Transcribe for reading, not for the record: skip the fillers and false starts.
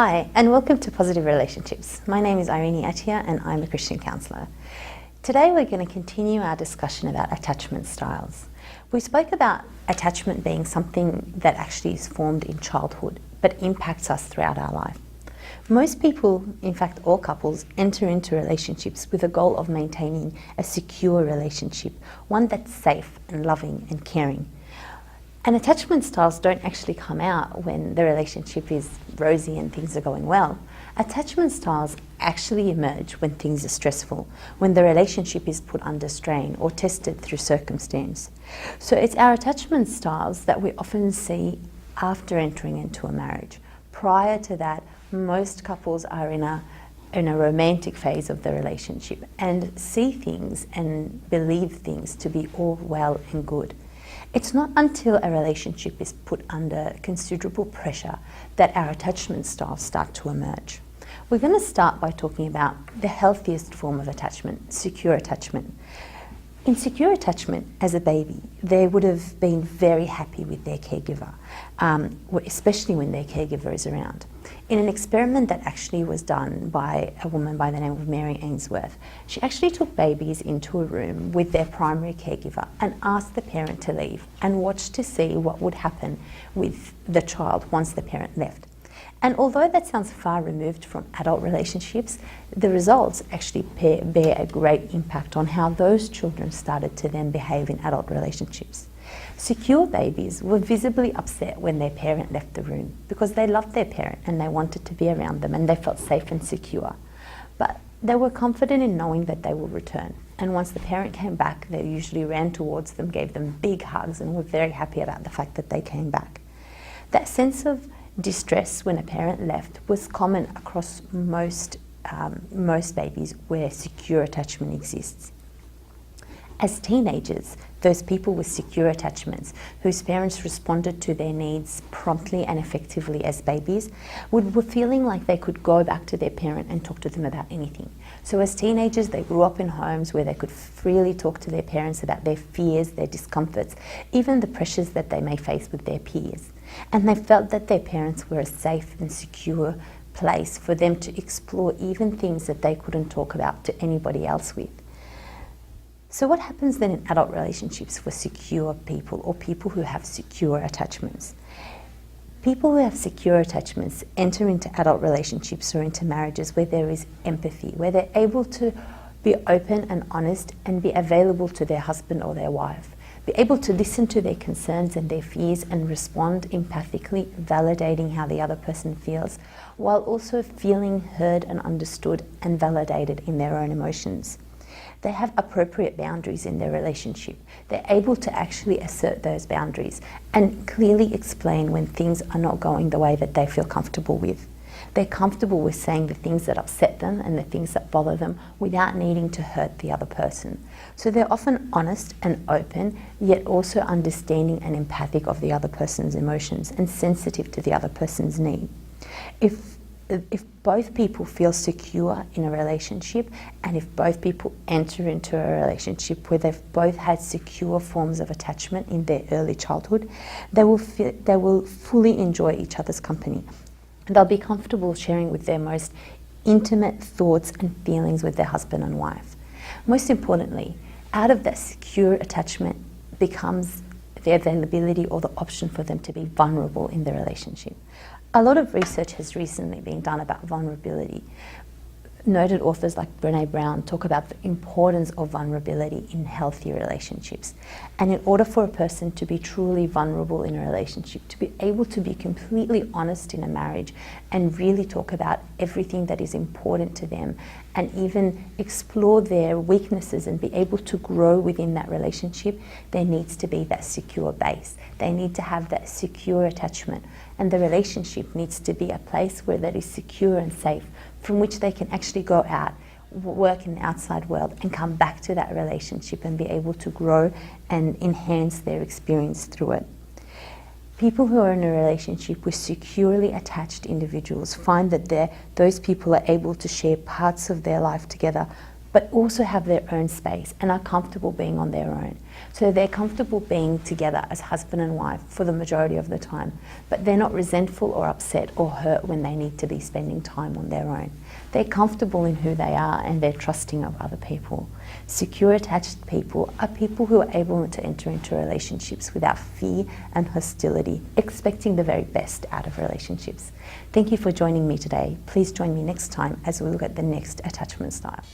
Hi, and welcome to Positive Relationships. My name is Irene Atia and I'm a Christian counsellor. Today we're going to continue our discussion about attachment styles. We spoke about attachment being something that actually is formed in childhood but impacts us throughout our life. Most people, in fact all couples, enter into relationships with a goal of maintaining a secure relationship, one that's safe and loving and caring. And attachment styles don't actually come out when the relationship is rosy and things are going well. Attachment styles actually emerge when things are stressful, when the relationship is put under strain or tested through circumstance. So it's our attachment styles that we often see after entering into a marriage. Prior to that, most couples are in a romantic phase of the relationship and see things and believe things to be all well and good. It's not until a relationship is put under considerable pressure that our attachment styles start to emerge. We're going to start by talking about the healthiest form of attachment, secure attachment. In secure attachment, as a baby, they would have been very happy with their caregiver, especially when their caregiver is around. In an experiment that actually was done by a woman by the name of Mary Ainsworth, she actually took babies into a room with their primary caregiver and asked the parent to leave and watched to see what would happen with the child once the parent left. And although that sounds far removed from adult relationships, the results actually bear a great impact on how those children started to then behave in adult relationships. Secure babies were visibly upset when their parent left the room because they loved their parent and they wanted to be around them and they felt safe and secure. But they were confident in knowing that they will return. And once the parent came back, they usually ran towards them, gave them big hugs and were very happy about the fact that they came back. That sense of distress when a parent left was common across most babies where secure attachment exists. As teenagers, those people with secure attachments, whose parents responded to their needs promptly and effectively as babies, were feeling like they could go back to their parent and talk to them about anything. So as teenagers, they grew up in homes where they could freely talk to their parents about their fears, their discomforts, even the pressures that they may face with their peers. And they felt that their parents were a safe and secure place for them to explore even things that they couldn't talk about to anybody else with. So what happens then in adult relationships for secure people or people who have secure attachments? People who have secure attachments enter into adult relationships or into marriages where there is empathy, where they're able to be open and honest and be available to their husband or their wife, be able to listen to their concerns and their fears and respond empathically, validating how the other person feels, while also feeling heard and understood and validated in their own emotions. They have appropriate boundaries in their relationship. They're able to actually assert those boundaries and clearly explain when things are not going the way that they feel comfortable with. They're comfortable with saying the things that upset them and the things that bother them without needing to hurt the other person. So they're often honest and open, yet also understanding and empathic of the other person's emotions and sensitive to the other person's need. If both people feel secure in a relationship and if both people enter into a relationship where they've both had secure forms of attachment in their early childhood, they will fully enjoy each other's company. They'll be comfortable sharing with their most intimate thoughts and feelings with their husband and wife. Most importantly, out of that secure attachment becomes the availability or the option for them to be vulnerable in the relationship. A lot of research has recently been done about vulnerability. Noted authors like Brené Brown talk about the importance of vulnerability in healthy relationships. And in order for a person to be truly vulnerable in a relationship, to be able to be completely honest in a marriage and really talk about everything that is important to them and even explore their weaknesses and be able to grow within that relationship, there needs to be that secure base. They need to have that secure attachment. And the relationship needs to be a place where that is secure and safe, from which they can actually go out, work in the outside world and come back to that relationship and be able to grow and enhance their experience through it. People who are in a relationship with securely attached individuals find that those people are able to share parts of their life together, but also have their own space and are comfortable being on their own. So they're comfortable being together as husband and wife for the majority of the time, but they're not resentful or upset or hurt when they need to be spending time on their own. They're comfortable in who they are and they're trusting of other people. Secure attached people are people who are able to enter into relationships without fear and hostility, expecting the very best out of relationships. Thank you for joining me today. Please join me next time as we look at the next attachment style.